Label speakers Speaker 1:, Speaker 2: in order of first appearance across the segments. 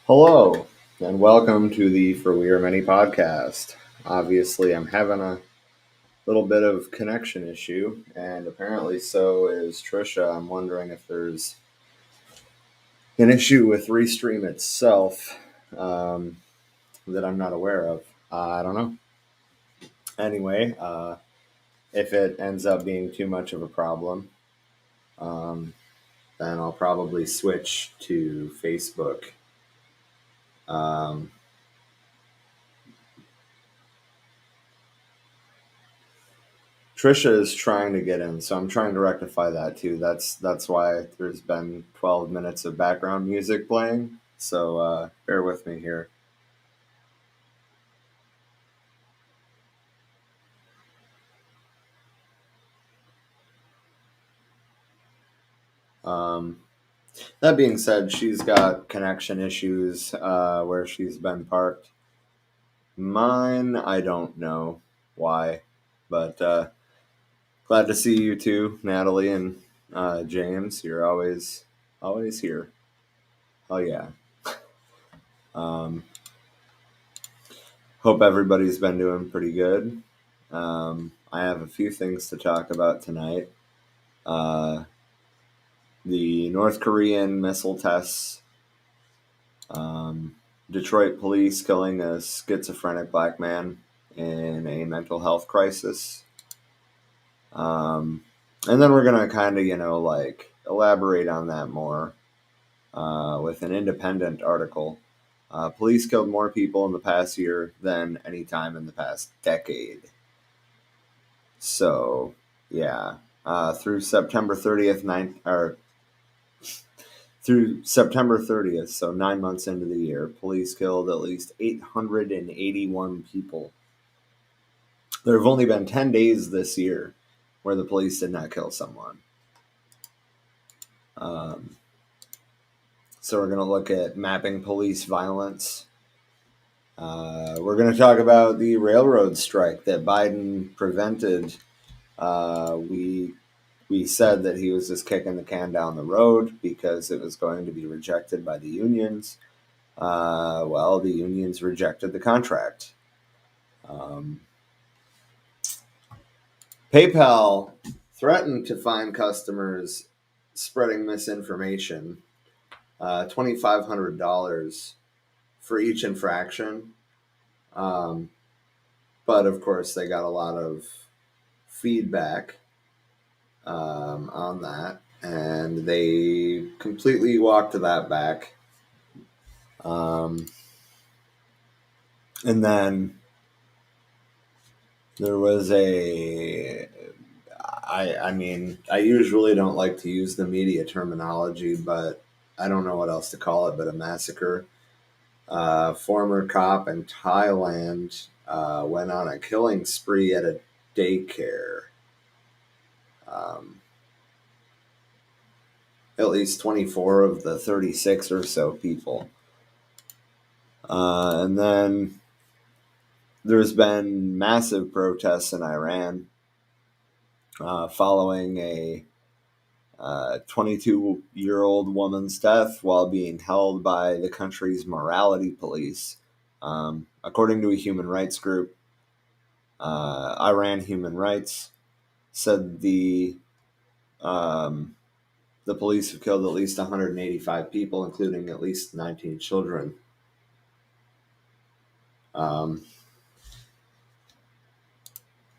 Speaker 1: Hello, and welcome to the For We Are Many podcast. Obviously, I'm having a little bit of connection issue, and apparently so is Trisha. I'm wondering if there's an issue with Restream itself that I'm not aware of. I don't know. Anyway, if it ends up being too much of a problem, um, then I'll probably switch to Facebook. Um, Trisha is trying to get in, so I'm trying to rectify that too. That's why there's been 12 minutes of background music playing. So bear with me here. Um, that being said, she's got connection issues where she's been parked. Mine, I don't know why, but glad to see you too, Natalie and James. You're always here. Oh yeah. Um, Hope everybody's been doing pretty good. I have a few things to talk about tonight. Uh, the North Korean missile tests, Detroit police killing a schizophrenic black man in a mental health crisis. And then we're going to kind of, elaborate on that more with an independent article. Police killed more people in the past year than any time in the past decade. So, yeah, through September 30th, through September 30th, so 9 months into the year, police killed at least 881 people. There have only been 10 days this year where the police did not kill someone. So we're going to look at mapping police violence. We're going to talk about the railroad strike that Biden prevented. We said that he was just kicking the can down the road because it was going to be rejected by the unions. Well, the unions rejected the contract. PayPal threatened to fine customers spreading misinformation, $2,500 for each infraction. But of course, they got a lot of feedback on that, and they completely walked that back. And then there was I usually don't like to use the media terminology, but I don't know what else to call it but a massacre. Former cop in Thailand went on a killing spree at a daycare. At least 24 of the 36 or so people. And then there's been massive protests in Iran following a 22-year-old woman's death while being held by the country's morality police. According to a human rights group, Iran Human Rights said the police have killed at least 185 people, including at least 19 children.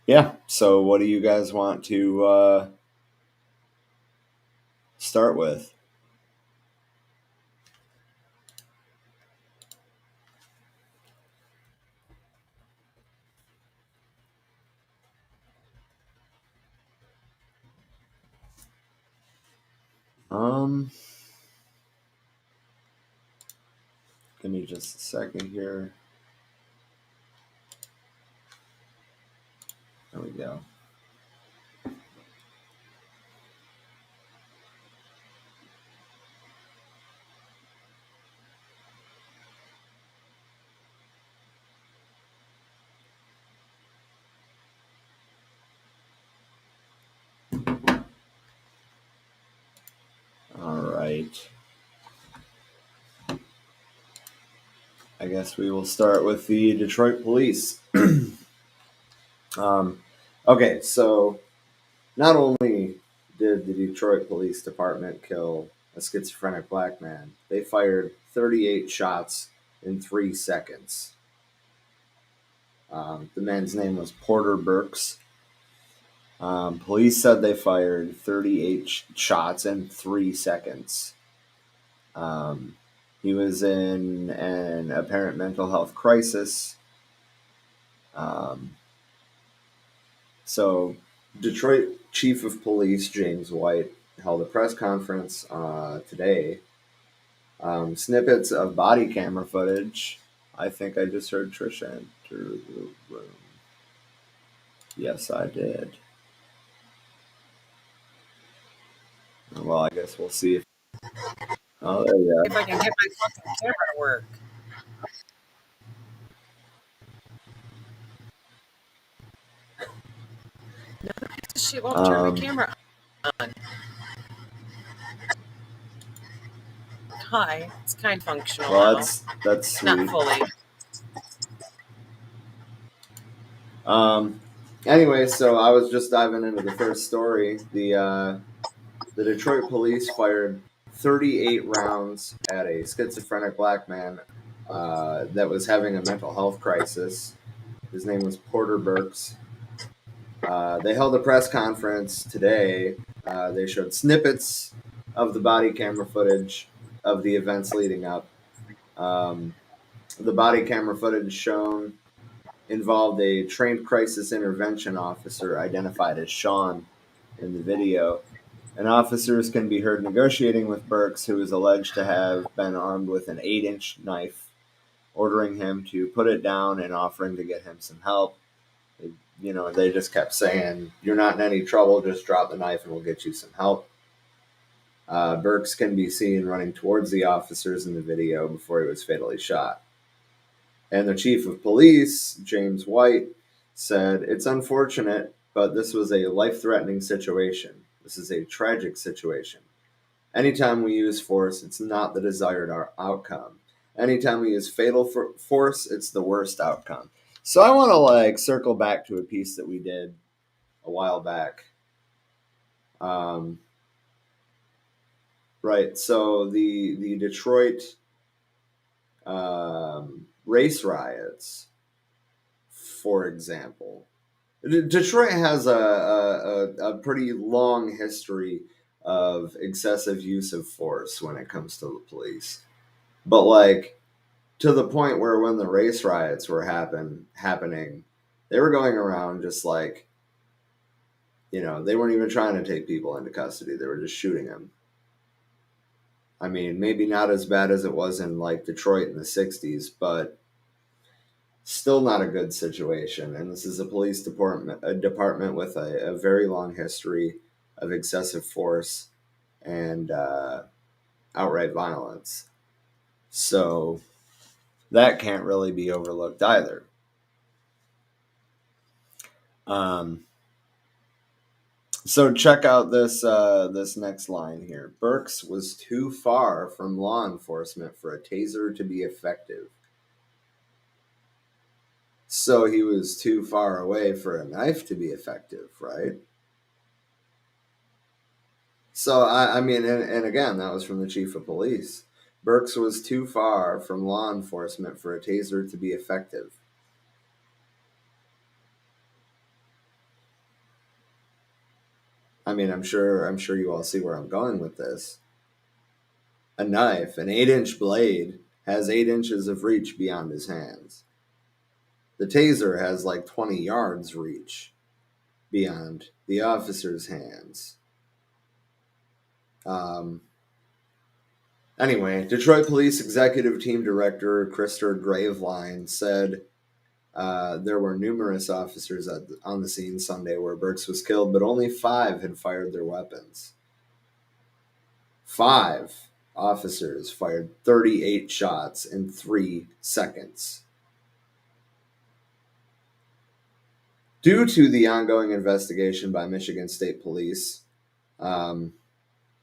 Speaker 1: Yeah, so what do you guys want to start with? Give me just a second here. There we go. All right. I guess we will start with the Detroit police. um, okay, so not only did the Detroit Police Department kill a schizophrenic black man, they fired 38 shots in 3 seconds. The man's name was Porter Burks. Police said they fired 38 shots in 3 seconds. He was in an apparent mental health crisis. So, Detroit Chief of Police James White held a press conference today. Snippets of body camera footage. I think I just heard Trisha enter the room. Yes, I did. Well, I guess we'll see if. Oh, there you
Speaker 2: If I can get my fucking camera to work. She won't turn the camera on. Hi, it's kind of functional
Speaker 1: Well,
Speaker 2: now.
Speaker 1: that's sweet.
Speaker 2: Not fully.
Speaker 1: Anyway, so I was just diving into the first story. The Detroit police fired 38 rounds at a schizophrenic black man that was having a mental health crisis. His name was Porter Burks. They held a press conference today. They showed snippets of the body camera footage of the events leading up. The body camera footage shown involved a trained crisis intervention officer identified as Sean in the video. And officers can be heard negotiating with Burks, who is alleged to have been armed with an 8-inch knife, ordering him to put it down and offering to get him some help. They just kept saying, "You're not in any trouble, just drop the knife and we'll get you some help." Burks can be seen running towards the officers in the video before he was fatally shot. And the chief of police, James White, said, "It's unfortunate, but this was a life-threatening situation. This is a tragic situation. Anytime we use force, it's not the desired outcome. Anytime we use fatal force, it's the worst outcome." So I want to circle back to a piece that we did a while back. Right. So the Detroit race riots, for example. Detroit has a pretty long history of excessive use of force when it comes to the police. But to the point where when the race riots were happening, they were going around just they weren't even trying to take people into custody. They were just shooting them. I mean, maybe not as bad as it was in Detroit in the 60s, but still not a good situation. And this is a police department with a very long history of excessive force and outright violence. So that can't really be overlooked either. So check out this next line here. Burks was too far from law enforcement for a taser to be effective. So he was too far away for a knife to be effective, right? So, I mean, and again, that was from the chief of police. Burks was too far from law enforcement for a taser to be effective. I mean, I'm sure you all see where I'm going with this. A knife, an 8-inch blade, has 8 inches of reach beyond his hands. The taser has 20 yards reach beyond the officer's hands. Anyway, Detroit Police Executive Team Director Krister Graveline said there were numerous officers on the scene Sunday where Burks was killed, but only 5 had fired their weapons. 5 officers fired 38 shots in 3 seconds. Due to the ongoing investigation by Michigan State Police,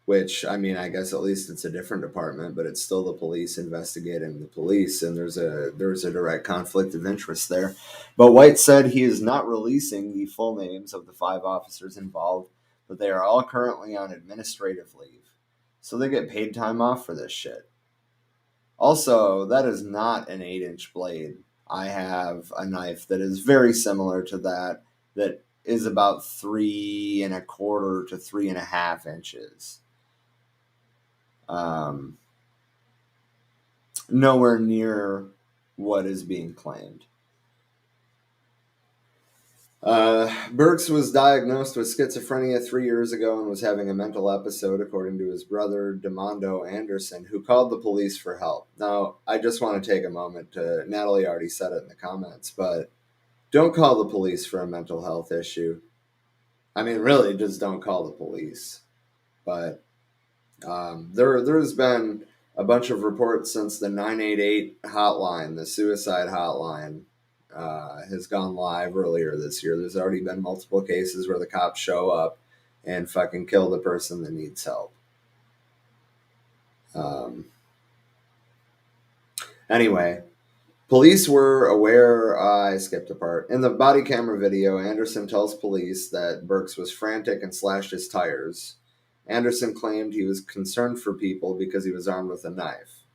Speaker 1: which, I mean, I guess at least it's a different department, but it's still the police investigating the police, and there's a direct conflict of interest there. But White said he is not releasing the full names of the 5 officers involved, but they are all currently on administrative leave. So they get paid time off for this shit. Also, that is not an 8-inch blade. I have a knife that is very similar to that is about 3¼ to 3½ inches. Nowhere near what is being claimed. Burks was diagnosed with schizophrenia 3 years ago and was having a mental episode, according to his brother, Demondo Anderson, who called the police for help. Now, I just want to take a moment to, Natalie already said it in the comments, but don't call the police for a mental health issue. I mean, really, just don't call the police. But there's been a bunch of reports since the 988 hotline, the suicide hotline, has gone live earlier this year. There's already been multiple cases where the cops show up and fucking kill the person that needs help. Anyway, police were aware. I skipped a part. In the body camera video, Anderson tells police that Burks was frantic and slashed his tires. Anderson claimed he was concerned for people because he was armed with a knife.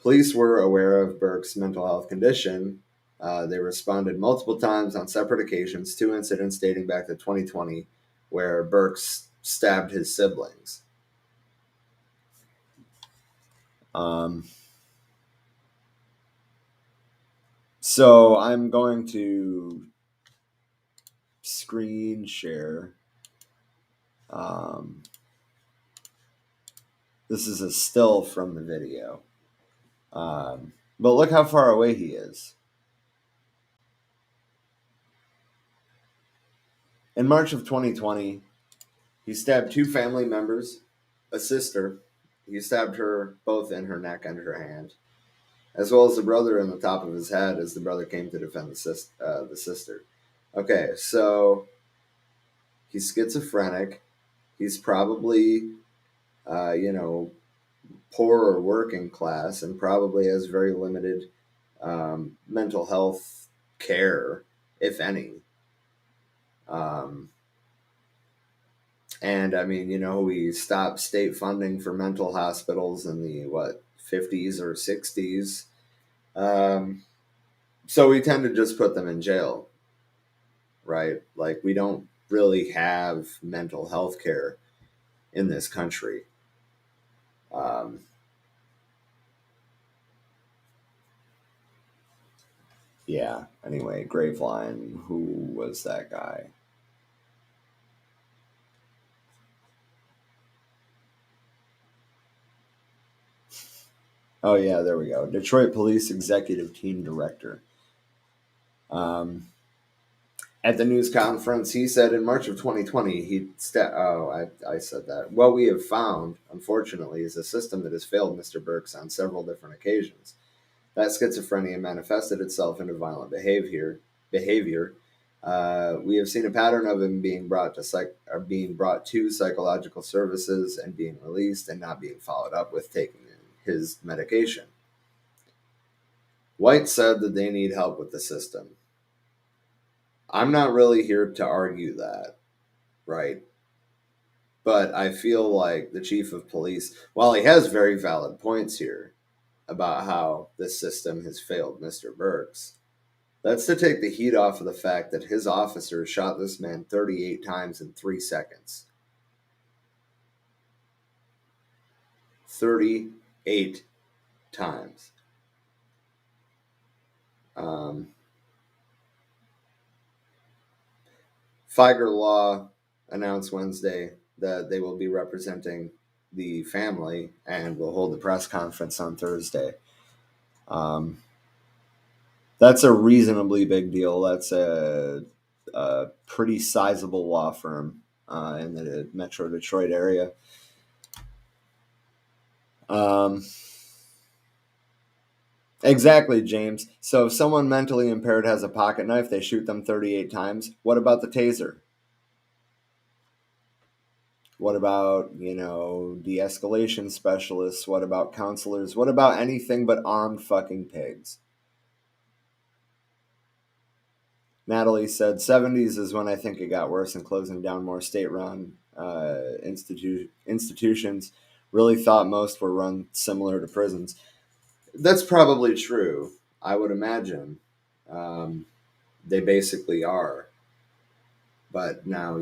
Speaker 1: Police were aware of Burks' mental health condition. They responded multiple times on separate occasions, 2 incidents dating back to 2020, where Burks stabbed his siblings. So I'm going to screen share. This is a still from the video. But look how far away he is. In March of 2020, he stabbed 2 family members, a sister. He stabbed her both in her neck and her hand, as well as the brother in the top of his head as the brother came to defend the sister. Okay, so he's schizophrenic. He's probably, poor or working class, and probably has very limited mental health care, if any. And I mean, we stopped state funding for mental hospitals in the 50s or 60s. So we tend to just put them in jail, right? Like, we don't really have mental health care in this country. Yeah, anyway, Graveline, who was that guy? Oh, yeah, there we go. Detroit Police Executive Team Director. At the news conference, he said in March of 2020, I said that. What we have found, unfortunately, is a system that has failed Mr. Burks on several different occasions. That schizophrenia manifested itself into violent behavior. We have seen a pattern of him being brought to psychological services and being released and not being followed up with taking his medication. White said that they need help with the system. I'm not really here to argue that, right? But I feel like the chief of police, while he has very valid points here about how this system has failed Mr. Burks, that's to take the heat off of the fact that his officers shot this man 38 times in 3 seconds. 38 times. Figer Law announced Wednesday that they will be representing the family and will hold the press conference on Thursday. That's a reasonably big deal. That's a pretty sizable law firm in the Metro Detroit area. Exactly, James. So if someone mentally impaired has a pocket knife, they shoot them 38 times. What about the taser? What about, de-escalation specialists? What about counselors? What about anything but armed fucking pigs? Natalie said 70s is when I think it got worse and closing down more state-run institutions. Really thought most were run similar to prisons. That's probably true. I would imagine. They basically are. But now,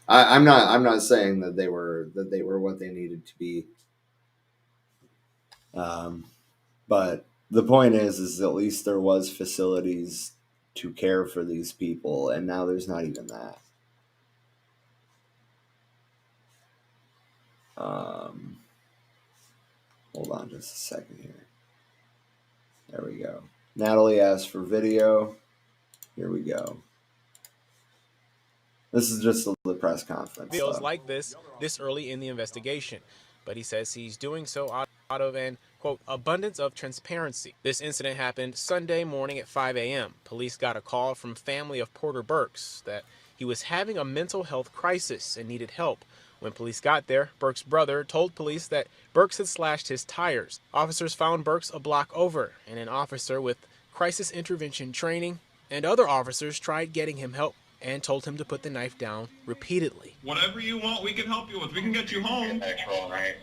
Speaker 1: I'm not saying that they were what they needed to be. But the point is at least there was facilities to care for these people, and now there's not even that. Hold on just a second here. There we go. Natalie asked for video. Here we go. This is just the press conference.
Speaker 3: Feels like this early in the investigation, but he says he's doing so out of an, quote, abundance of transparency. This incident happened Sunday morning at 5 a.m. Police got a call from family of Porter Burks that he was having a mental health crisis and needed help. When police got there, Burks' brother told police that Burks had slashed his tires. Officers found Burks a block over, and an officer with crisis intervention training and other officers tried getting him help and told him to put the knife down repeatedly.
Speaker 4: Whatever you want, we can help you with. We can get you home. But right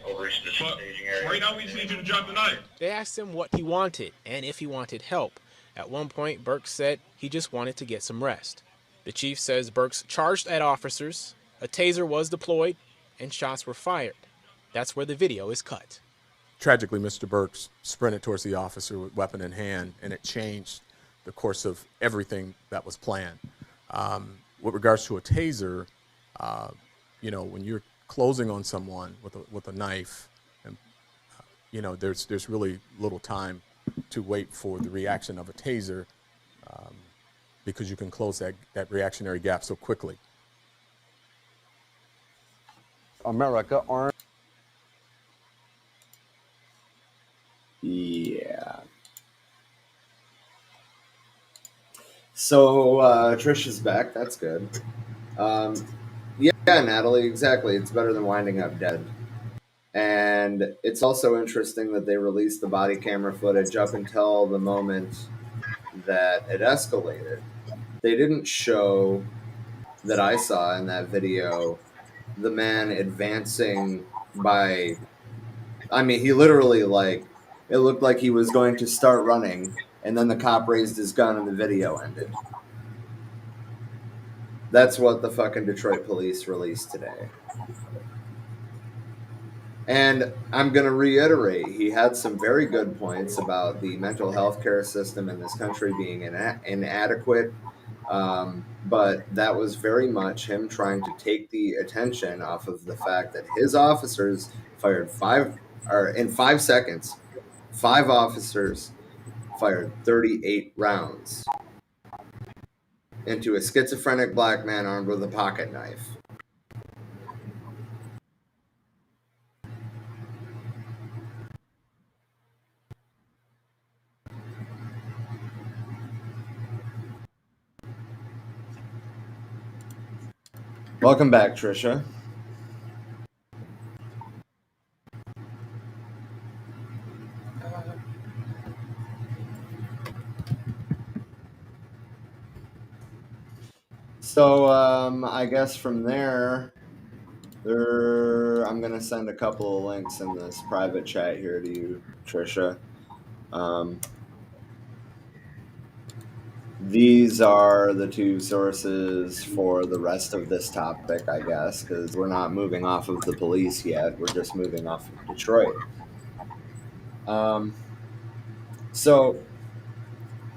Speaker 4: now, we just need you to drop the knife.
Speaker 3: They asked him what he wanted and if he wanted help. At one point, Burks said he just wanted to get some rest. The chief says Burks charged at officers, a taser was deployed, and shots were fired. That's where the video is cut.
Speaker 5: Tragically, Mr. Burks sprinted towards the officer with weapon in hand, and it changed the course of everything that was planned. With regards to a taser, when you're closing on someone with a knife, and there's really little time to wait for the reaction of a taser because you can close that reactionary gap so quickly.
Speaker 6: America aren't.
Speaker 1: Yeah. So Trish is back. That's good. Yeah, Natalie, exactly. It's better than winding up dead. And it's also interesting that they released the body camera footage up until the moment that it escalated. They didn't show, that I saw in that video, the man advancing by... I mean, he literally, it looked like he was going to start running, and then the cop raised his gun and the video ended. That's what the fucking Detroit police released today. And I'm going to reiterate, he had some very good points about the mental health care system in this country being inadequate. But that was very much him trying to take the attention off of the fact that his officers fired in 5 seconds, 5 officers fired 38 rounds into a schizophrenic black man armed with a pocket knife. Welcome back, Trisha. So I guess from there, I'm going to send a couple of links in this private chat here to you, Trisha. These are the 2 sources for the rest of this topic, I guess, because we're not moving off of the police yet. We're just moving off of Detroit. So,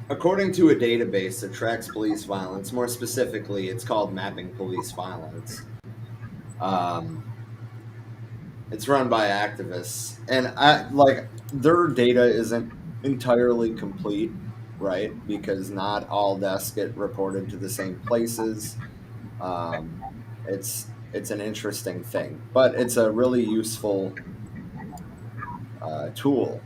Speaker 1: according to a database that tracks police violence, more specifically, it's called Mapping Police Violence. It's run by activists, and their data isn't entirely complete, right? Because not all deaths get reported to the same places. It's an interesting thing, but it's a really useful tool.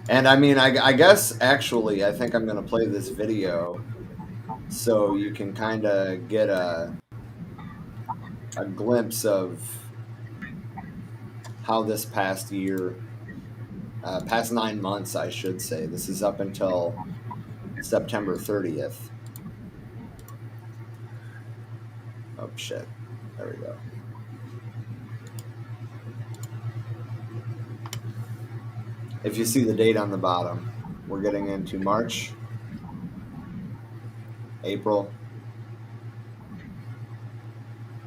Speaker 1: And I mean, I guess actually, I think I'm going to play this video so you can kind of get a glimpse of how this past year, past 9 months, I should say. This is up until September 30th. Oh, shit. There we go. If you see the date on the bottom, we're getting into March, April,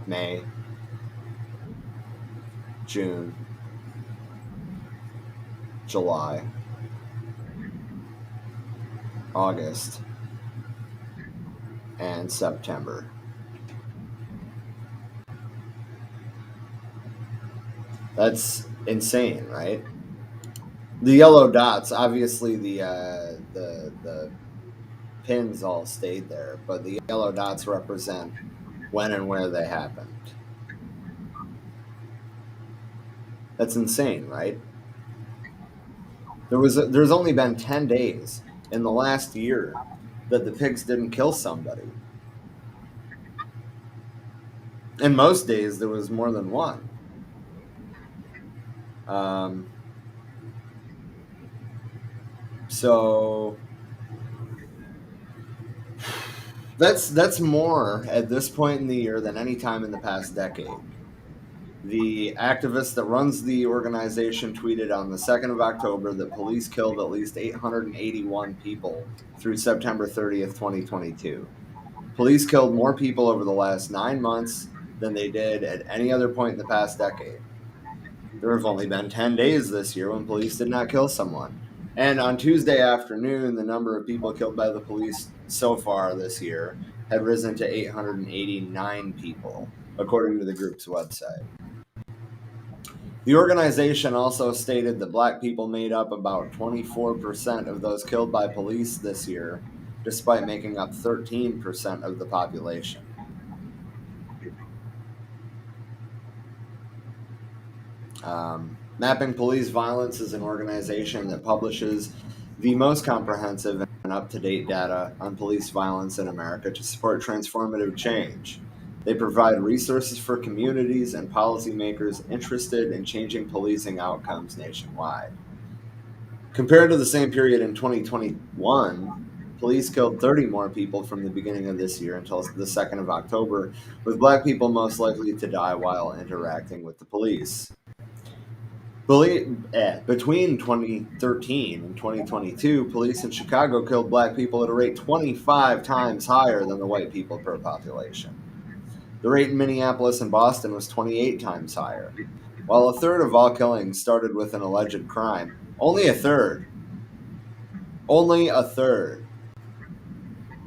Speaker 1: May, June, July, August, and September. That's insane, right? The yellow dots, obviously the pins all stayed there, but the yellow dots represent when and where they happened. That's insane, right? There's only been 10 days in the last year that the pigs didn't kill somebody. And most days there was more than one. So that's more at this point in the year than any time in the past decade. The activist that runs the organization tweeted on the 2nd of October that police killed at least 881 people through September 30th, 2022. Police killed more people over the last 9 months than they did at any other point in the past decade. There have only been 10 days this year when police did not kill someone. And on Tuesday afternoon, the number of people killed by the police so far this year had risen to 889 people, according to the group's website. The organization also stated that black people made up about 24% of those killed by police this year, despite making up 13% of the population. Mapping Police Violence is an organization that publishes the most comprehensive and up-to-date data on police violence in America to support transformative change. They provide resources for communities and policymakers interested in changing policing outcomes nationwide. Compared to the same period in 2021, police killed 30 more people from the beginning of this year until the 2nd of October, with black people most likely to die while interacting with the police. Between 2013 and 2022, police in Chicago killed black people at a rate 25 times higher than the white people per population. The rate in Minneapolis and Boston was 28 times higher. While a third of all killings started with an alleged crime, only a third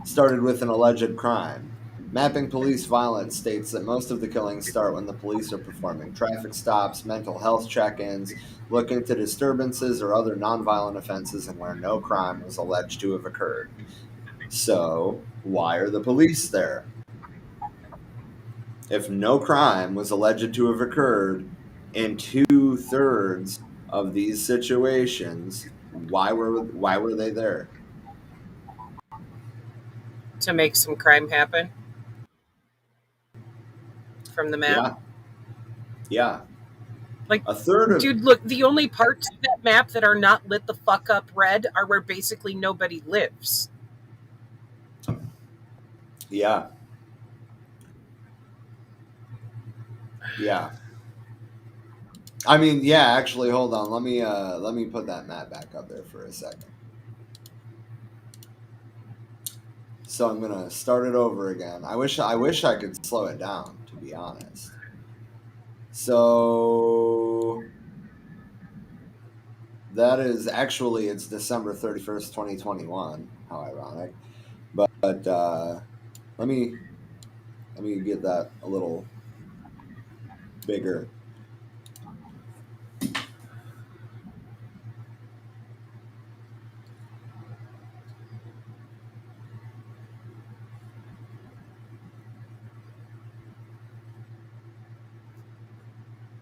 Speaker 1: started with an alleged crime. Mapping Police Violence states that most of the killings start when the police are performing traffic stops, mental health check-ins, looking into disturbances or other nonviolent offenses, and where no crime was alleged to have occurred. So, why are the police there? If no crime was alleged to have occurred in 2/3 of these situations, why were they there?
Speaker 2: To make some crime happen from the map.
Speaker 1: Yeah.
Speaker 2: Like,
Speaker 1: a third of
Speaker 2: dude, look, the only parts of that map that are not lit the fuck up red are where basically nobody lives.
Speaker 1: Yeah. I mean, yeah, actually, hold on. Let me put that map back up there for a second. So I'm gonna start it over again. I wish I could slow it down, to be honest. So that is actually, it's December 31st, 2021. How ironic. But let me get that a little bigger.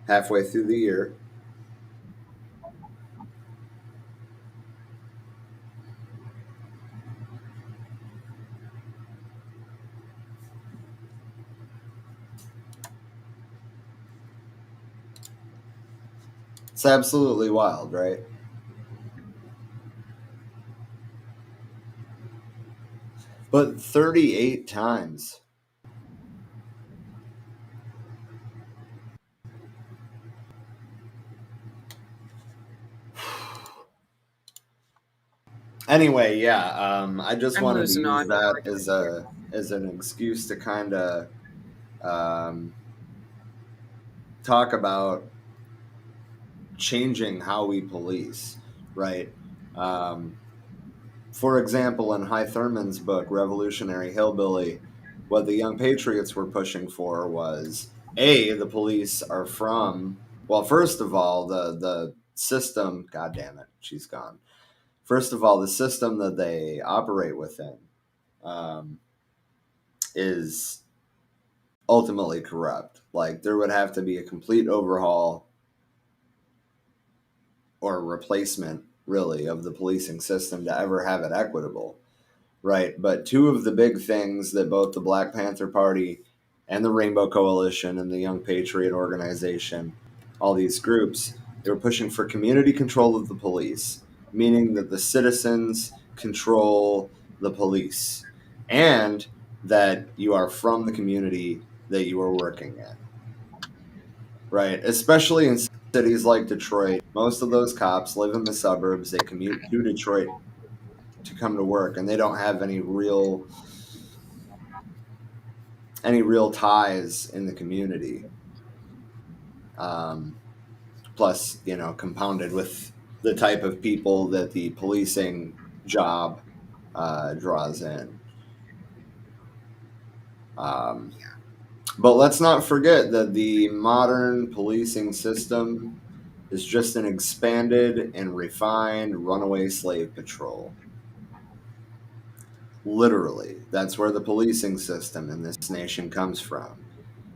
Speaker 1: Halfway through the year. It's absolutely wild, right? But 38 times. Anyway, yeah, I just
Speaker 2: I'm
Speaker 1: wanted to
Speaker 2: losing
Speaker 1: use
Speaker 2: audio
Speaker 1: that
Speaker 2: again.
Speaker 1: as an excuse to kind of um, talk about changing how we police, right? Um, for example, in High Thurman's book, Revolutionary Hillbilly, what the Young Patriots were pushing for was the police are from, well, first of all, the system, God damn it, she's gone. First of all, the system that they operate within um, is ultimately corrupt. Like, there would have to be a complete overhaul or replacement, really, of the policing system to ever have it equitable. Right. But two of the big things that both the Black Panther Party and the Rainbow Coalition and the Young Patriot Organization, all these groups, they were pushing for community control of the police, meaning that the citizens control the police and that you are from the community that you are working in. Right. Especially in cities like Detroit, most of those cops live in the suburbs. They commute to Detroit to come to work, and they don't have any real ties in the community. Um, Plus, compounded with the type of people that the policing job draws in. Um, but let's not forget that the modern policing system is just an expanded and refined runaway slave patrol. Literally, that's where the policing system in this nation comes from.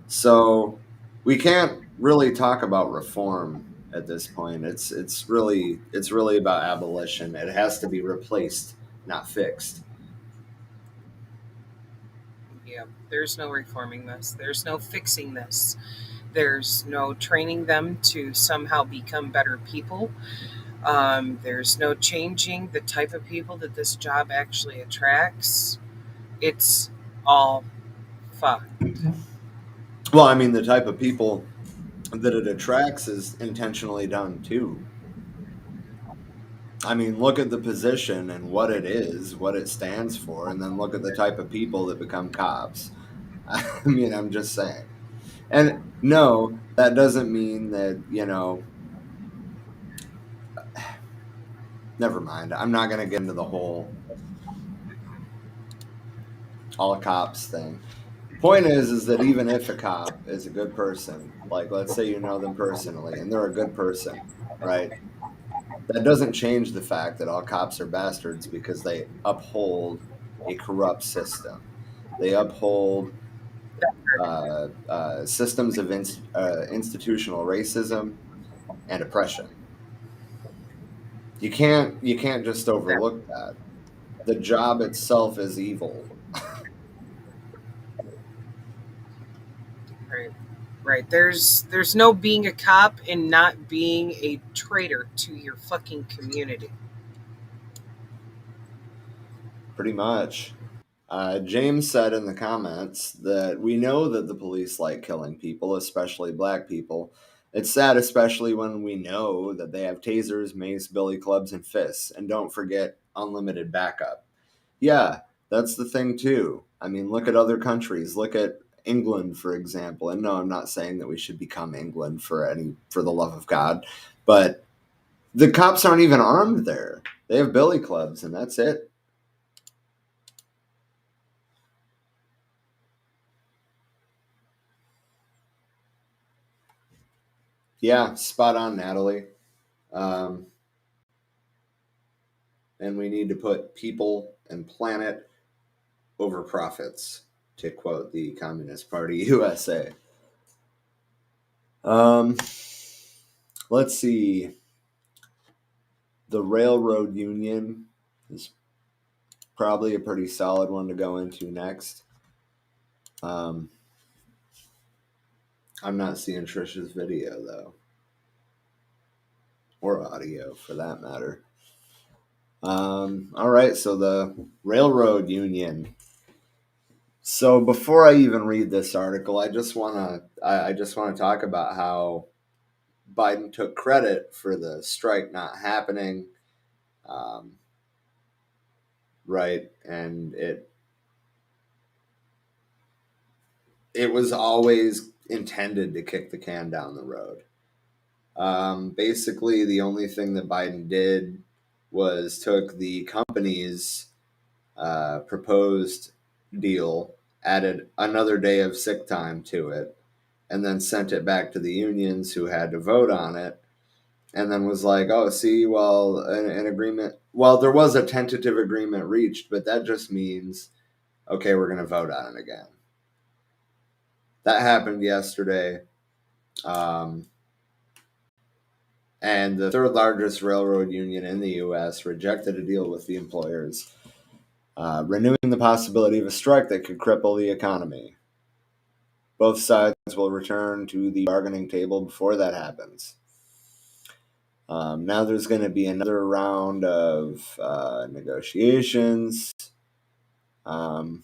Speaker 1: So we can't really talk about reform at this point. It's really about abolition. It has to be replaced, not fixed.
Speaker 2: Yeah, there's no reforming this. There's no fixing this. There's no training them to somehow become better people. There's no changing the type of people that this job actually attracts. It's all fucked.
Speaker 1: Well, I mean, the type of people that it attracts is intentionally done too. I mean, look at the position and what it is, what it stands for, and then look at the type of people that become cops. I mean, I'm just saying. And no, that doesn't mean that, never mind. I'm not going to get into the whole all cops thing. Point is that even if a cop is a good person, like let's say you know them personally and they're a good person, right? That doesn't change the fact that all cops are bastards because they uphold a corrupt system. They uphold systems of institutional racism and oppression. You can't just
Speaker 2: That,
Speaker 1: overlook that. The job itself is evil.
Speaker 2: right. Right. There's no being a cop and not being a traitor to your fucking community.
Speaker 1: Pretty much. James said in the comments that we know that the police like killing people, especially black people. It's sad, especially when we know that they have tasers, mace, billy clubs, and fists. And don't forget unlimited backup. Yeah, that's the thing too. I mean, look at other countries. Look at England, for example. And no, I'm not saying that we should become England for the love of God, but the cops aren't even armed there. They have billy clubs, and that's it. Yeah, spot on, Natalie. Um, and we need to put people and planet over profits, to quote the Communist Party USA. Um, let's see. The railroad union is probably a pretty solid one to go into next. Um, I'm not seeing Trisha's video though. or audio for that matter. All right, so the railroad union. So before I even read this article, I just want to talk about how Biden took credit for the strike not happening, right? And it was always intended to kick the can down the road. Basically, the only thing that Biden did was took the company's proposed deal, added another day of sick time to it, and then sent it back to the unions who had to vote on it. And then was like, oh, see, well, an agreement. Well, there was a tentative agreement reached, but that just means, okay, we're going to vote on it again. That happened yesterday. And the third largest railroad union in the U.S. rejected a deal with the employers, renewing the possibility of a strike that could cripple the economy. Both sides will return to the bargaining table before that happens. Now there's going to be another round of negotiations. And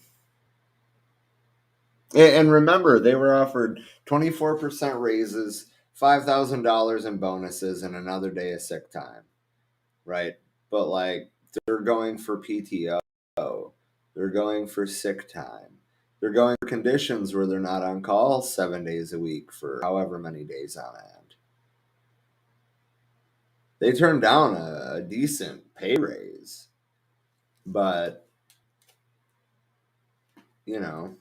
Speaker 1: remember, they were offered 24% raises, $5,000 in bonuses, and another day of sick time, right? But like, they're going for PTO, they're going for sick time, they're going for conditions where they're not on call 7 days a week for however many days on end. They turned down a decent pay raise, but you know,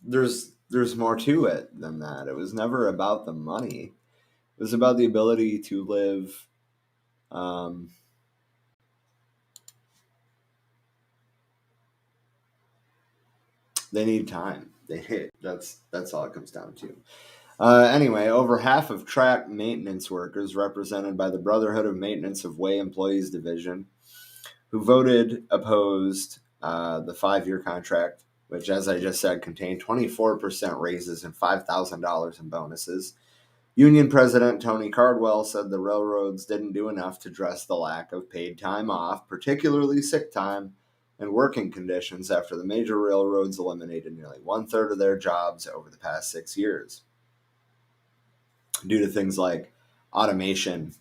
Speaker 1: there's more to it than that. It was never about the money. It was about the ability to live. They need time. That's all it comes down to. Anyway, over half of track maintenance workers, represented by the Brotherhood of Maintenance of Way Employees Division, who voted opposed the 5-year contract, which, as I just said, contained 24% raises and $5,000 in bonuses. Union President Tony Cardwell said the railroads didn't do enough to address the lack of paid time off, particularly sick time, and working conditions after the major railroads eliminated nearly 1/3 of their jobs over the past 6 years. Due to things like automation,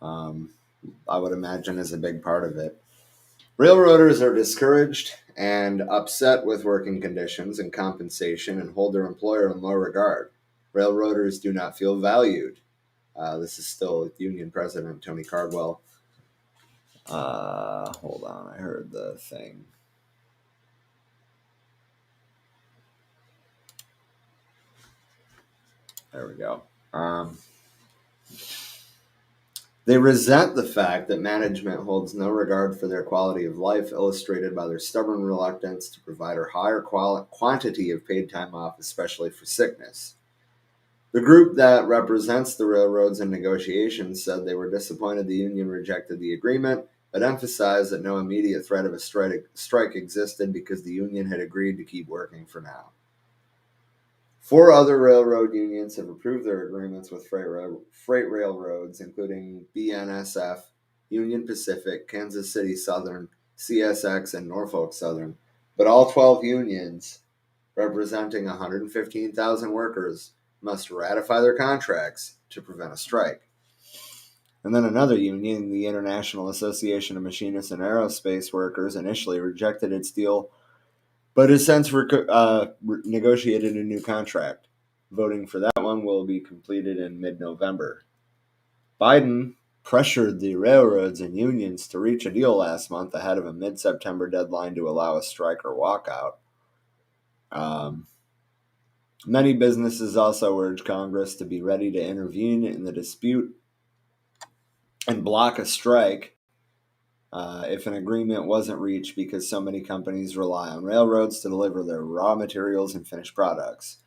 Speaker 1: I would imagine is a big part of it. Railroaders are discouraged and upset with working conditions and compensation and hold their employer in low regard. Railroaders do not feel valued. This is still Union President Tony Cardwell. Hold on, I heard the thing. There we go. They resent the fact that management holds no regard for their quality of life, illustrated by their stubborn reluctance to provide a higher quantity of paid time off, especially for sickness. The group that represents the railroads in negotiations said they were disappointed the union rejected the agreement, but emphasized that no immediate threat of a strike existed because the union had agreed to keep working for now. 4 other railroad unions have approved their agreements with freight railroads, including BNSF, Union Pacific, Kansas City Southern, CSX, and Norfolk Southern. But all 12 unions, representing 115,000 workers, must ratify their contracts to prevent a strike. And then another union, the International Association of Machinists and Aerospace Workers, initially rejected its deal, but has since negotiated a new contract. Voting for that one will be completed in mid-November. Biden pressured the railroads and unions to reach a deal last month ahead of a mid-September deadline to allow a strike or walkout. Many businesses also urged Congress to be ready to intervene in the dispute and block a strike if an agreement wasn't reached because so many companies rely on railroads to deliver their raw materials and finished products.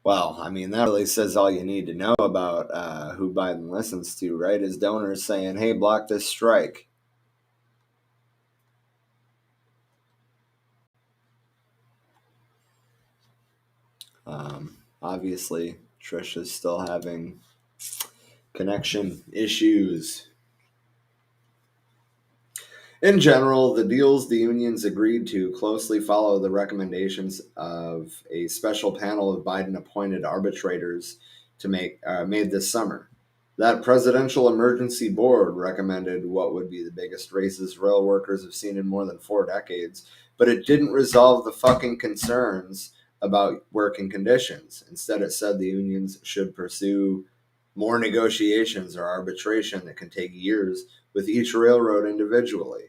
Speaker 1: Well, I mean, that really says all you need to know about who Biden listens to, right? His donors saying, hey, block this strike. Obviously, Trish is still having Connection issues. In general, the deals the unions agreed to closely follow the recommendations of a special panel of Biden-appointed arbitrators made this summer. That presidential emergency board recommended what would be the biggest raises rail workers have seen in more than 4 decades, but it didn't resolve the fucking concerns about working conditions. Instead, it said the unions should pursue more negotiations or arbitration that can take years with each railroad individually.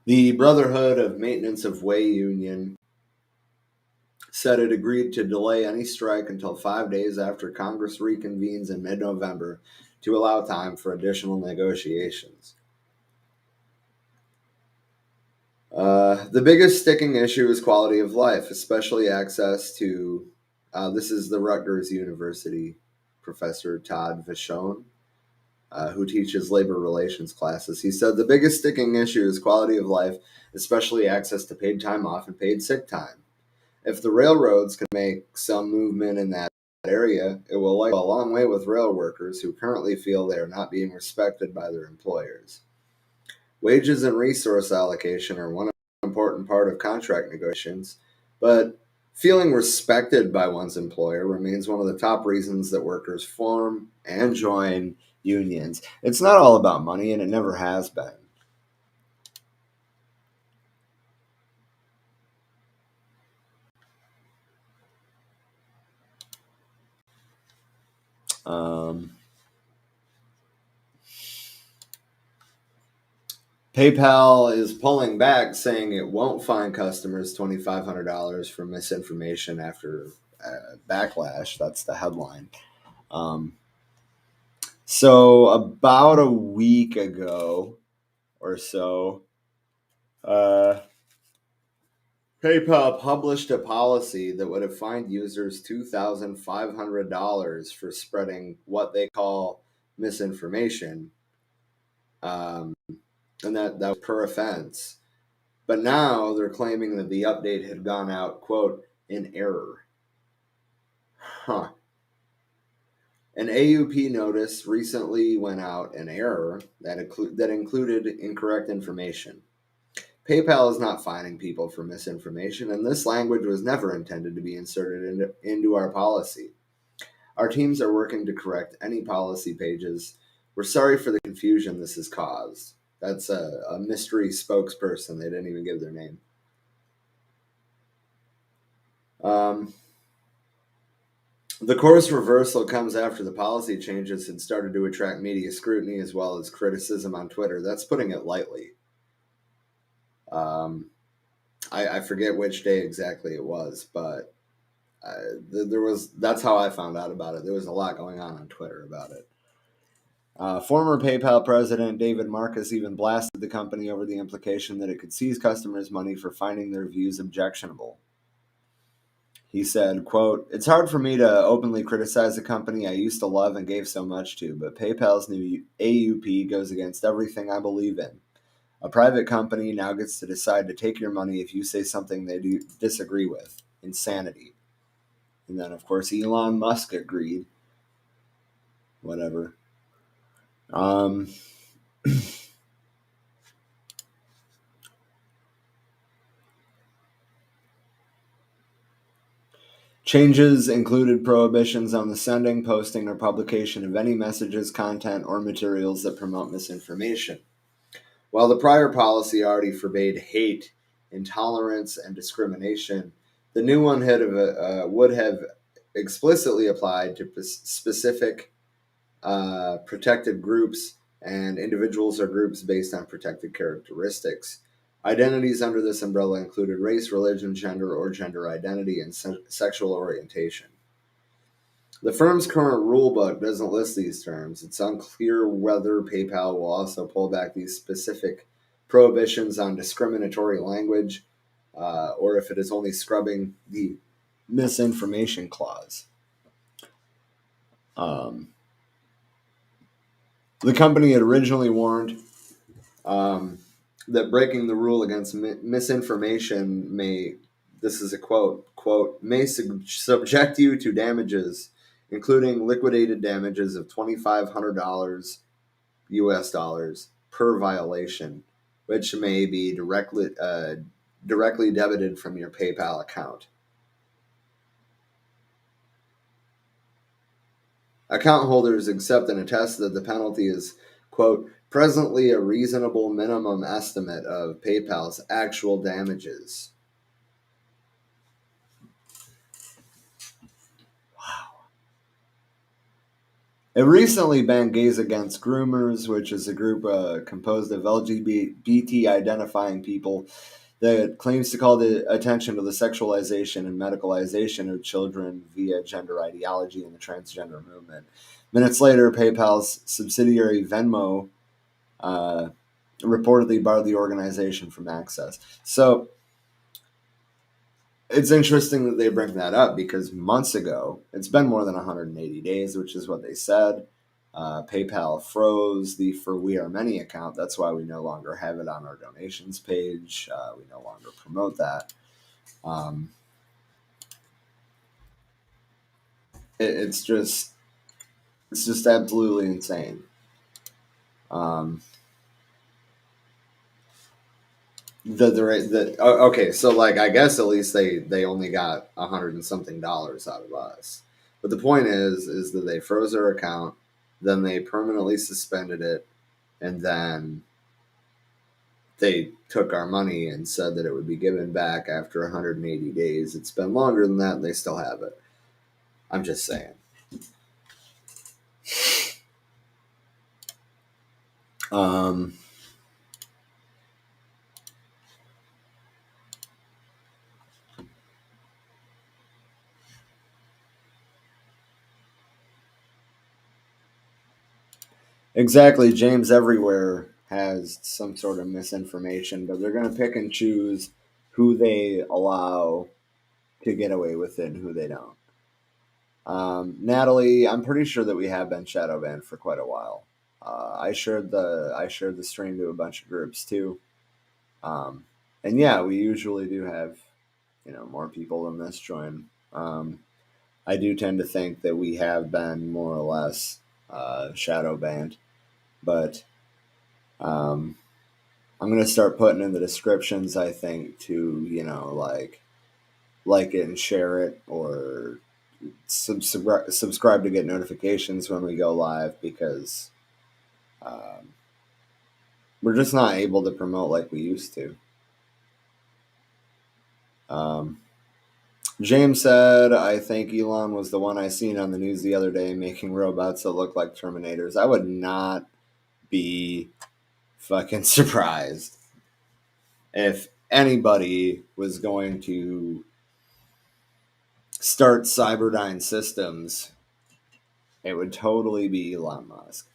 Speaker 1: The Brotherhood of Maintenance of Way Union said it agreed to delay any strike until 5 days after Congress reconvenes in mid-November to allow time for additional negotiations. The biggest sticking issue is quality of life, especially access to, this is the Rutgers University professor Todd Vachon, who teaches labor relations classes. He said the biggest sticking issue is quality of life, especially access to paid time off and paid sick time. If the railroads can make some movement in that area, it will go a long way with rail workers who currently feel they are not being respected by their employers. Wages and resource allocation are one important part of contract negotiations, but feeling respected by one's employer remains one of the top reasons that workers form and join unions. It's not all about money, and it never has been. PayPal is pulling back, saying it won't fine customers $2,500 for misinformation after backlash. That's the headline. So about a week ago or so, PayPal published a policy that would have fined users $2,500 for spreading what they call misinformation, and that was per offense. But now they're claiming that the update had gone out, quote, in error. Huh. An AUP notice recently went out in error that included incorrect information. PayPal is not fining people for misinformation, and this language was never intended to be inserted into our policy. Our teams are working to correct any policy pages. We're sorry for the confusion this has caused. That's a mystery spokesperson. They didn't even give their name. The course reversal comes after the policy changes had started to attract media scrutiny as well as criticism on Twitter. That's putting it lightly. I forget which day exactly it was, but that's how I found out about it. There was a lot going on Twitter about it. Former PayPal president David Marcus even blasted the company over the implication that it could seize customers' money for finding their views objectionable. He said, quote, "It's hard for me to openly criticize a company I used to love and gave so much to, but PayPal's new AUP goes against everything I believe in. A private company now gets to decide to take your money if you say something they disagree with. Insanity." And then, of course, Elon Musk agreed. Whatever. Changes included prohibitions on the sending, posting, or publication of any messages, content, or materials that promote misinformation. While the prior policy already forbade hate, intolerance, and discrimination, the new one would have explicitly applied to specific protected groups and individuals or groups based on protected characteristics. Identities under this umbrella included race, religion, gender, or gender identity, and sexual orientation. The firm's current rulebook doesn't list these terms. It's unclear whether PayPal will also pull back these specific prohibitions on discriminatory language, or if it is only scrubbing the misinformation clause. The company had originally warned that breaking the rule against misinformation may, this is a quote, may subject you to damages, including liquidated damages of $2,500 US dollars per violation, which may be directly debited from your PayPal account. Account holders accept and attest that the penalty is, quote, presently a reasonable minimum estimate of PayPal's actual damages. Wow. It recently banned Gays Against Groomers, which is a group composed of LGBT identifying people that claims to call the attention to the sexualization and medicalization of children via gender ideology and the transgender movement. Minutes later, PayPal's subsidiary Venmo reportedly barred the organization from access. So it's interesting that they bring that up because months ago, it's been more than 180 days, which is what they said. PayPal froze the For We Are Many account. That's why we no longer have it on our donations page. We no longer promote that. It's just absolutely insane. Okay, so like I guess at least they only got $100 and something out of us. But the point is that they froze our account, then they permanently suspended it, and then they took our money and said that it would be given back after 180 days. It's been longer than that, and they still have it. I'm just saying. Exactly. James everywhere has some sort of misinformation, but they're going to pick and choose who they allow to get away with it and who they don't. Natalie, I'm pretty sure that we have been shadow banned for quite a while. I shared the stream to a bunch of groups too, and yeah, we usually do have more people than this join. I do tend to think that we have been more or less shadow banned, but I'm gonna start putting in the descriptions. I think to like it and share it, or subscribe to get notifications when we go live, because we're just not able to promote like we used to. James said, I think Elon was the one I seen on the news the other day making robots that look like Terminators. I would not be fucking surprised if anybody was going to start Cyberdyne Systems. It would totally be Elon Musk.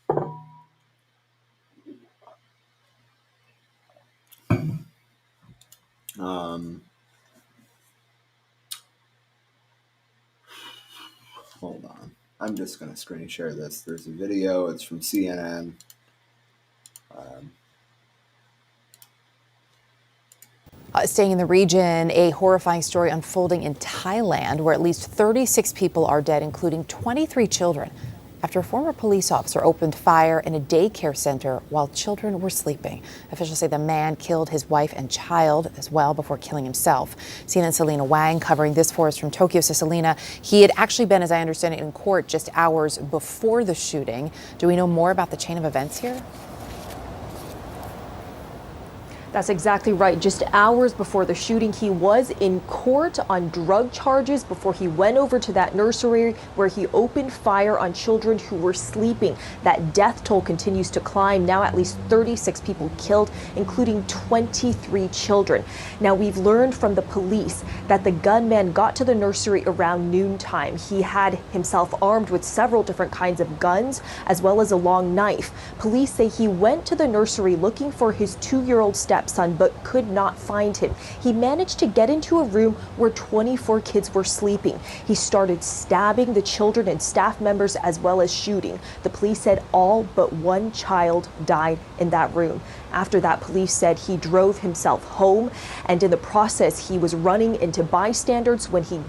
Speaker 1: Hold on. I'm just going to screen share this. There's a video. It's from CNN.
Speaker 7: Staying in the region, a horrifying story unfolding in Thailand, where at least 36 people are dead, including 23 children, after a former police officer opened fire in a daycare center while children were sleeping. Officials say the man killed his wife and child as well before killing himself. CNN's Selena Wang covering this for us from Tokyo. So Selena, he had actually been, as I understand it, in court just hours before the shooting. Do we know more about the chain of events here?
Speaker 8: That's exactly right. Just hours before the shooting, he was in court on drug charges before he went over to that nursery where he opened fire on children who were sleeping. That death toll continues to climb. Now at least 36 people killed, including 23 children. Now we've learned from the police that the gunman got to the nursery around noontime. He had himself armed with several different kinds of guns, as well as a long knife. Police say he went to the nursery looking for his 2-year-old stepson, stepson but could not find him. He managed to get into a room where 24 kids were sleeping. He started stabbing the children and staff members as well as shooting. The police said all but one child died in that room. After that, police said he drove himself home, and in the process, he was running into bystanders when he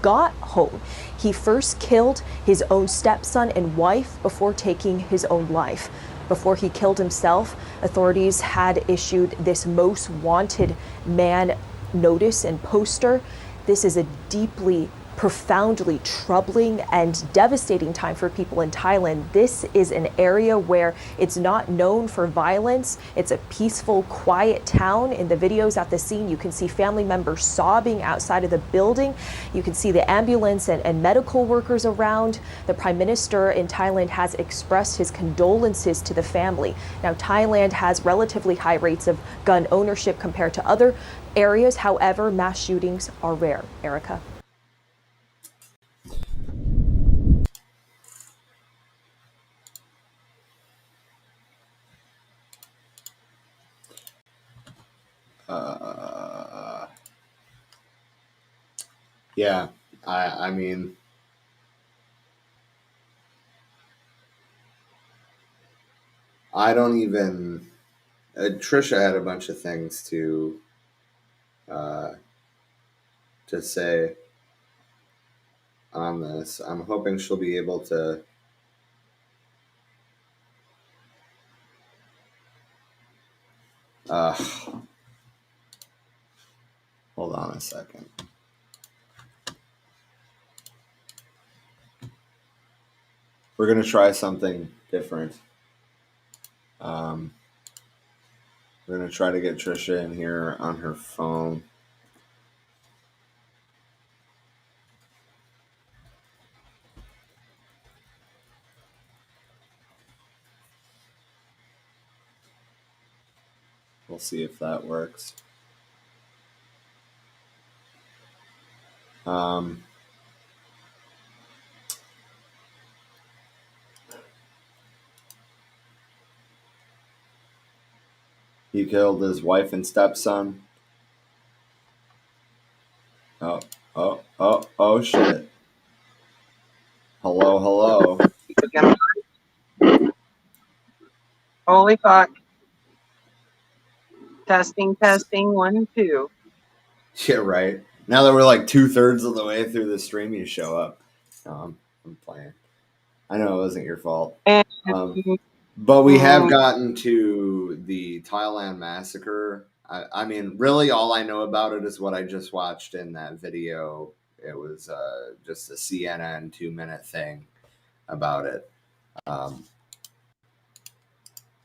Speaker 8: got home. He first killed his own stepson and wife before taking his own life. Before he killed himself, authorities had issued this most wanted man notice and poster. This is a deeply, profoundly troubling and devastating time for people in Thailand. This is an area where it's not known for violence. It's a peaceful, quiet town. In the videos at the scene, you can see family members sobbing outside of the building. You can see the ambulance and medical workers around. The Prime Minister in Thailand has expressed his condolences to the family. Now, Thailand has relatively high rates of gun ownership compared to other areas. However, mass shootings are rare. Erica.
Speaker 1: Yeah, I mean, I don't even. Trisha had a bunch of things to say on this. I'm hoping she'll be able to. Hold on a second. We're gonna try something different. We're gonna try to get Trisha in here on her phone. We'll see if that works. He killed his wife and stepson. Oh, shit. Hello.
Speaker 2: Holy fuck. Testing, 1, 2.
Speaker 1: Yeah, right. Now that we're like 2/3 of the way through the stream, you show up. I'm playing. I know it wasn't your fault. But we have gotten to the Thailand massacre. I mean, really, all I know about it is what I just watched in that video. It was just a CNN 2-minute thing about it.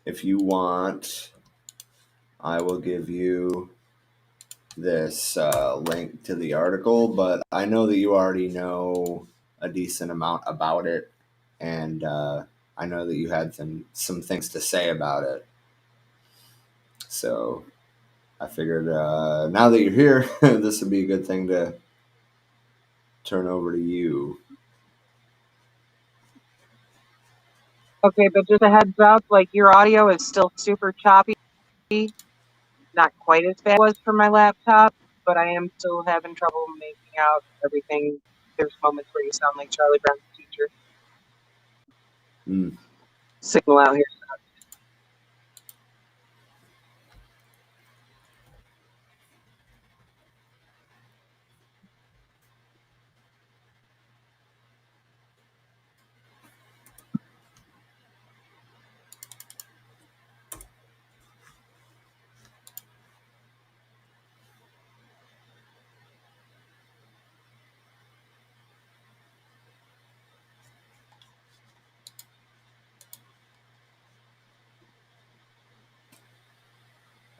Speaker 1: If you want, I will give you this link to the article, but I know that you already know a decent amount about it, and I know that you had some things to say about it. So I figured now that you're here, this would be a good thing to turn over to you.
Speaker 2: Okay, but just a heads up, like your audio is still super choppy. Not quite as bad as it was for my laptop, but I am still having trouble making out everything. There's moments where you sound like Charlie Brown's teacher. Signal out here.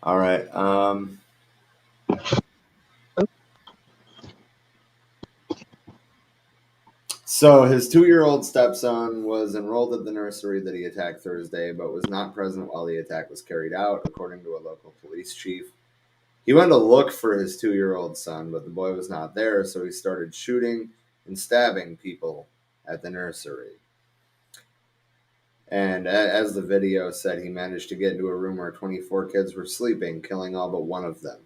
Speaker 1: All right. So his 2-year-old stepson was enrolled at the nursery that he attacked Thursday, but was not present while the attack was carried out, according to a local police chief. He went to look for his 2-year-old son, but the boy was not there, so he started shooting and stabbing people at the nursery. And as the video said, he managed to get into a room where 24 kids were sleeping, killing all but one of them.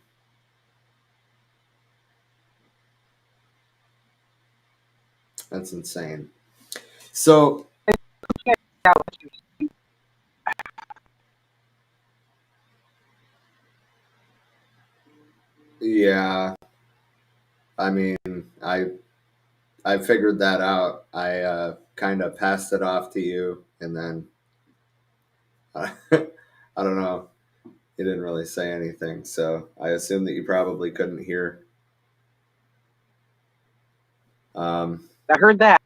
Speaker 1: That's insane. So, yeah, I mean, I figured that out. I kind of passed it off to you, and then I don't know. You didn't really say anything, so I assume that you probably couldn't hear.
Speaker 9: I heard that.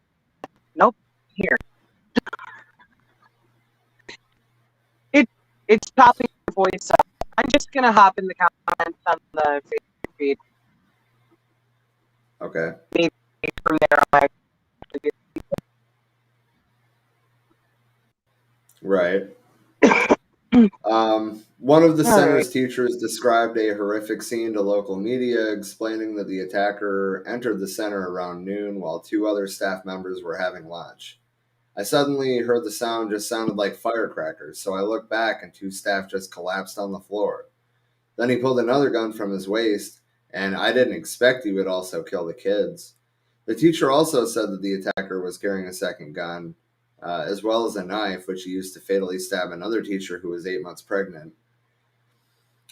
Speaker 9: Nope. Here. It's popping your voice up. I'm just gonna hop in the comments on the Facebook feed.
Speaker 1: Okay.
Speaker 9: Maybe from there on.
Speaker 1: Right. One of the center's teachers described a horrific scene to local media, explaining that the attacker entered the center around noon while two other staff members were having lunch. I suddenly heard the sound just sounded like firecrackers, so I looked back and two staff just collapsed on the floor. Then he pulled another gun from his waist, and I didn't expect he would also kill the kids. The teacher also said that the attacker was carrying a second gun, as well as a knife, which he used to fatally stab another teacher who was 8 months pregnant.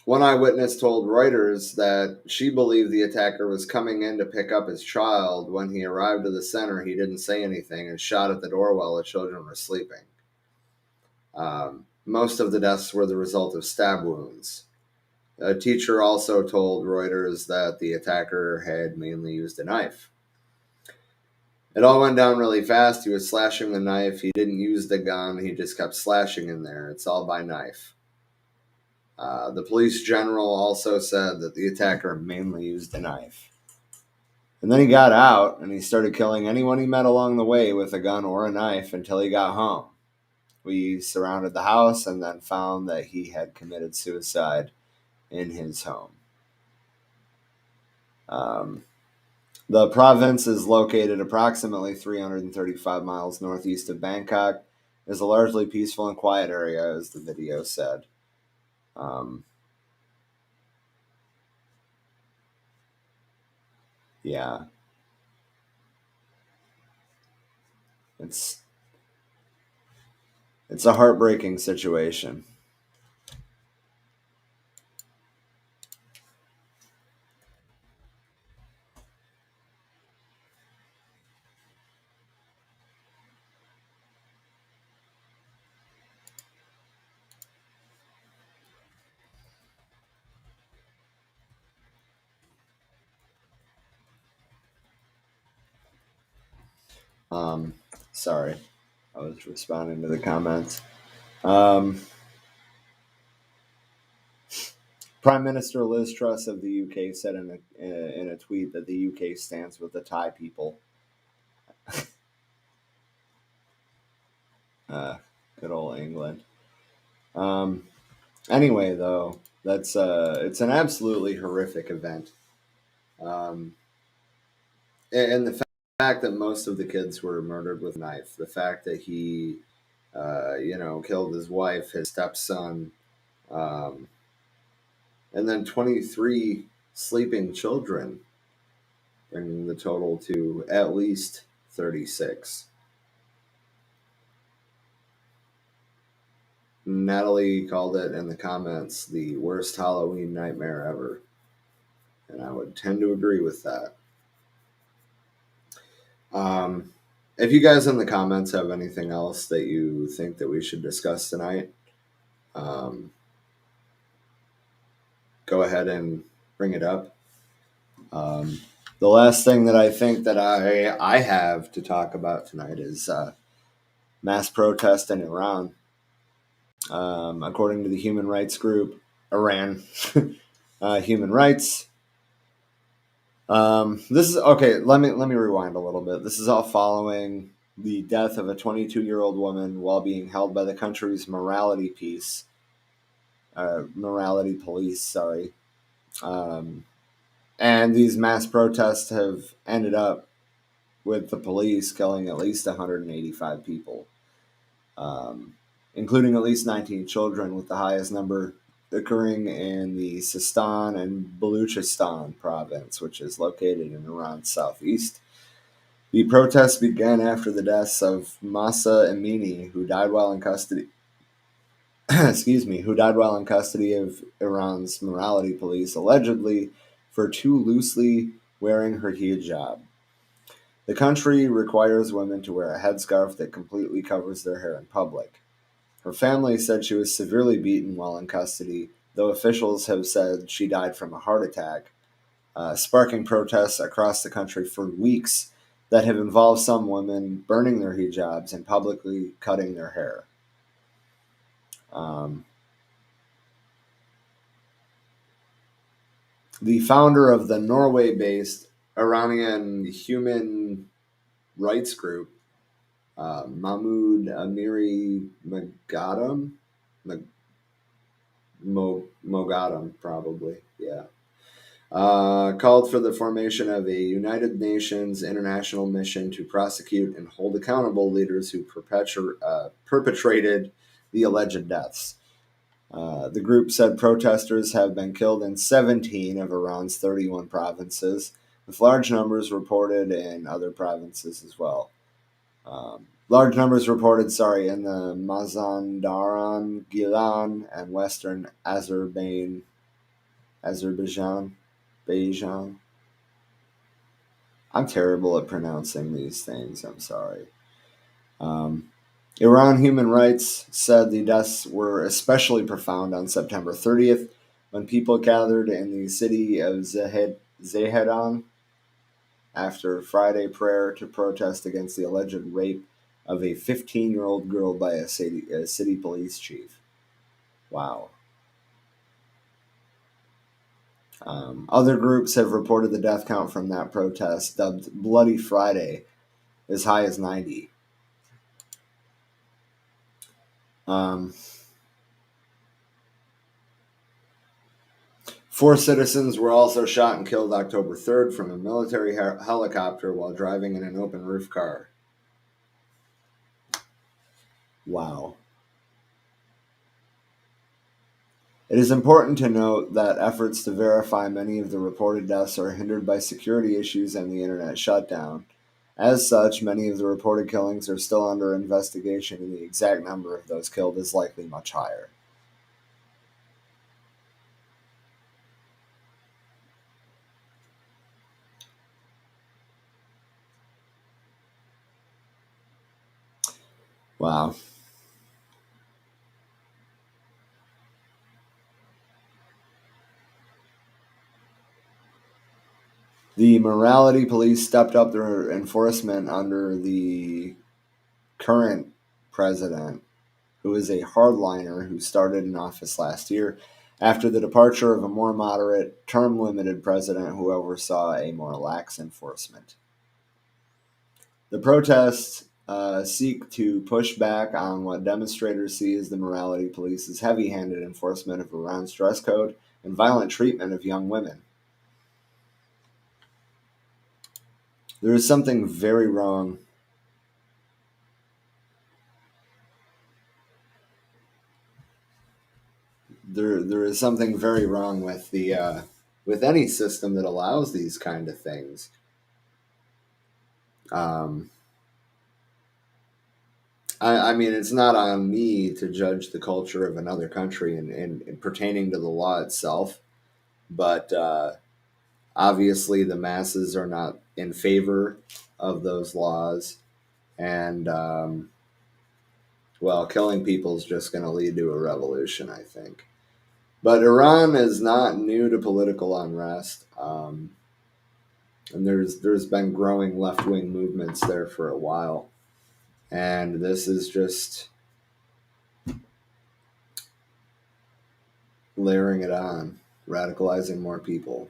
Speaker 1: One eyewitness told Reuters that she believed the attacker was coming in to pick up his child. When he arrived at the center, he didn't say anything and shot at the door while the children were sleeping. Most of the deaths were the result of stab wounds. A teacher also told Reuters that the attacker had mainly used a knife. It all went down really fast. He was slashing the knife. He didn't use the gun. He just kept slashing in there. It's all by knife. The police general also said that the attacker mainly used a knife. And then he got out and he started killing anyone he met along the way with a gun or a knife until he got home. We surrounded the house and then found that he had committed suicide in his home. The province is located approximately 335 miles northeast of Bangkok. It is a largely peaceful and quiet area, as the video said. Yeah. It's a heartbreaking situation. Sorry, I was responding to the comments. Prime Minister Liz Truss of the UK said in a tweet that the UK stands with the Thai people. Good old England. Anyway, though, that's it's an absolutely horrific event. And the fact that most of the kids were murdered with a knife, the fact that he, killed his wife, his stepson, and then 23 sleeping children, bringing the total to at least 36. Natalie called it in the comments the worst Halloween nightmare ever. And I would tend to agree with that. If you guys in the comments have anything else that you think that we should discuss tonight, go ahead and bring it up. The last thing that I think that I have to talk about tonight is mass protest in Iran. According to the human rights group Iran Human Rights. This is okay. Let me rewind a little bit. This is all following the death of a 22-year-old woman while being held by the country's morality police. Sorry. And these mass protests have ended up with the police killing at least 185 people. including at least 19 children, with the highest number occurring in the Sistan and Baluchistan province, which is located in Iran's southeast. The protests began after the deaths of Masa Amini, who died while in custody. Who died while in custody of Iran's morality police, allegedly for too loosely wearing her hijab. The country requires women to wear a headscarf that completely covers their hair in public. Her family said she was severely beaten while in custody, though officials have said she died from a heart attack, sparking protests across the country for weeks that have involved some women burning their hijabs and publicly cutting their hair. The founder of the Norway-based Iranian human rights group, Mahmoud Amiri Moghadam, probably, yeah, called for the formation of a United Nations international mission to prosecute and hold accountable leaders who perpetrated the alleged deaths. The group said protesters have been killed in 17 of Iran's 31 provinces, with large numbers reported in other provinces as well. Large numbers reported, in the Mazandaran, Gilan, and western Azerbaijan. I'm terrible at pronouncing these things. I'm sorry. Iran Human Rights said the deaths were especially profound on September 30th, when people gathered in the city of Zehedan after Friday prayer to protest against the alleged rape of a 15-year-old girl by a city police chief. Wow. Other groups have reported the death count from that protest, dubbed Bloody Friday, as high as 90. Four citizens were also shot and killed October 3rd from a military helicopter while driving in an open roof car. Wow. It is important to note that efforts to verify many of the reported deaths are hindered by security issues and the internet shutdown. As such, many of the reported killings are still under investigation, and the exact number of those killed is likely much higher. Wow. The morality police stepped up their enforcement under the current president, who is a hardliner who started in office last year after the departure of a more moderate, term-limited president who oversaw a more lax enforcement. The protests seek to push back on what demonstrators see as the morality police's heavy-handed enforcement of Iran's dress code and violent treatment of young women. There is something very wrong. There is something very wrong with with any system that allows these kind of things. I mean, it's not on me to judge the culture of another country and pertaining to the law itself, but obviously the masses are not in favor of those laws, and killing people is just going to lead to a revolution, I think. But Iran is not new to political unrest, and there's been growing left-wing movements there for a while, and this is just layering it on, radicalizing more people.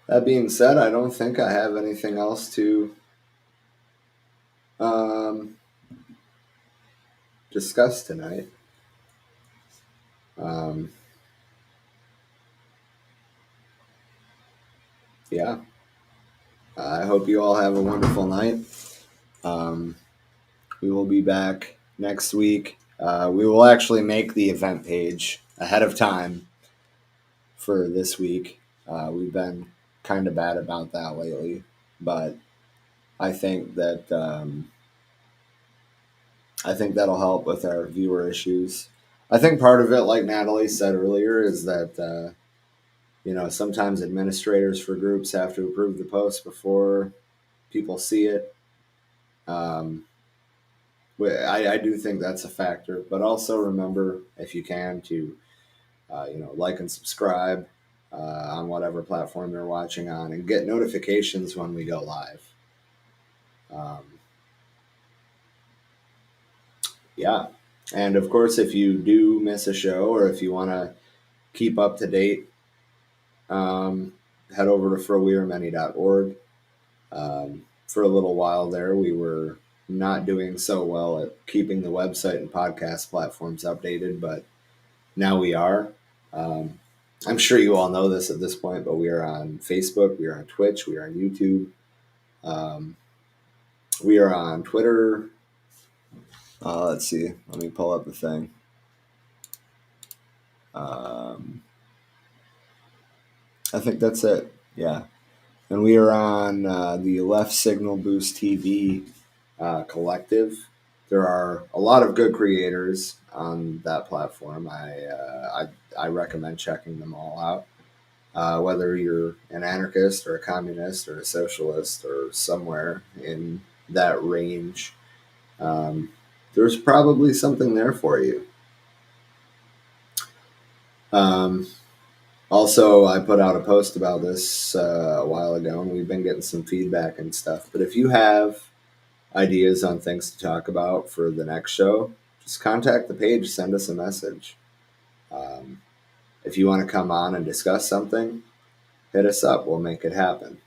Speaker 1: That being said, I don't think I have anything else to discuss tonight. Yeah. I hope you all have a wonderful night. We will be back next week. We will actually make the event page ahead of time for this week. We've been kind of bad about that lately, but I think that that'll help with our viewer issues. I think part of it, like Natalie said earlier, is that sometimes administrators for groups have to approve the post before people see it. I do think that's a factor, but also remember, if you can, to like and subscribe on whatever platform you're watching on, and get notifications when we go live. Yeah, and of course, if you do miss a show, or if you want to keep up to date, head over to FWAM.org. For a little while there, we were not doing so well at keeping the website and podcast platforms updated, but now we are. I'm sure you all know this at this point, but we are on Facebook, we are on Twitch, we are on YouTube, we are on Twitter. Let's see, let me pull up the thing. I think that's it. Yeah. And we are on the Left Signal Boost TV collective. There are a lot of good creators on that platform. I recommend checking them all out. Whether you're an anarchist or a communist or a socialist or somewhere in that range, there's probably something there for you. Also, I put out a post about this a while ago, and we've been getting some feedback and stuff. But if you have ideas on things to talk about for the next show, just contact the page, send us a message. If you want to come on and discuss something, hit us up. We'll make it happen.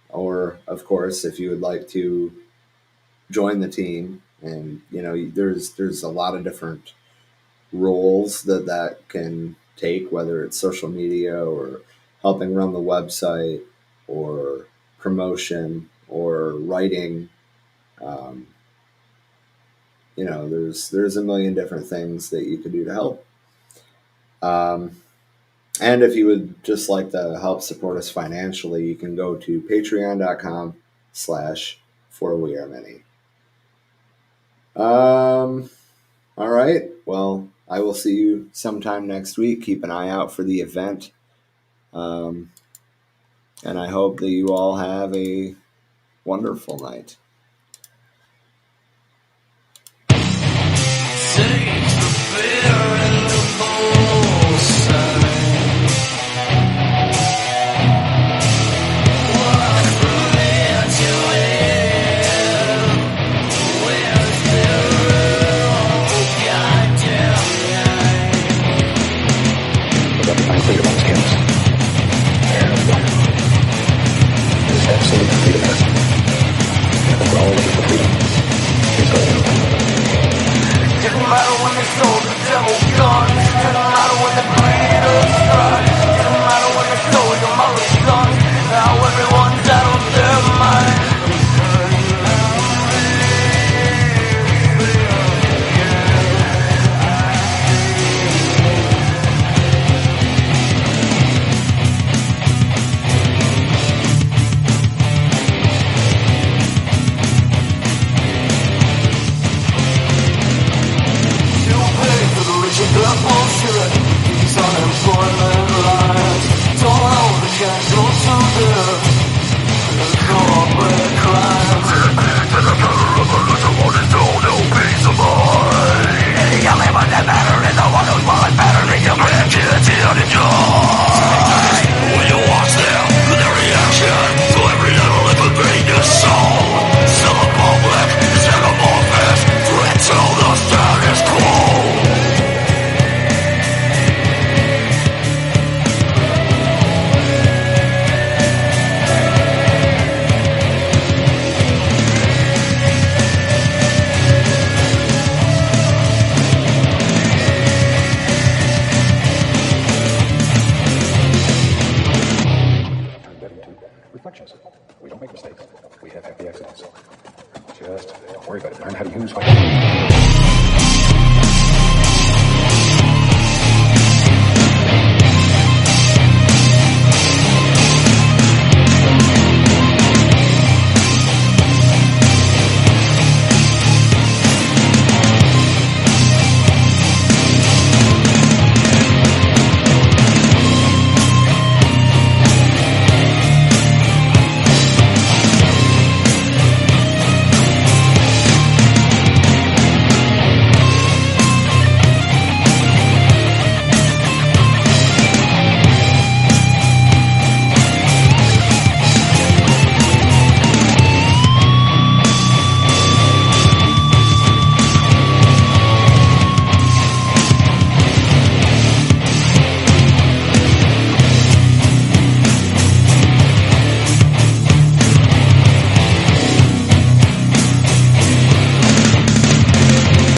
Speaker 1: Or, of course, if you would like to join the team, and there's a lot of different roles that can take, whether it's social media or helping run the website or promotion or writing. There's a million different things that you could do to help. And if you would just like to help support us financially, you can go to patreon.com/forwearemany. All right. Well, I will see you sometime next week. Keep an eye out for the event. And I hope that you all have a wonderful night.
Speaker 10: Absolute freedom. We're all looking for freedom. Here's what I know. Doesn't matter when it's over.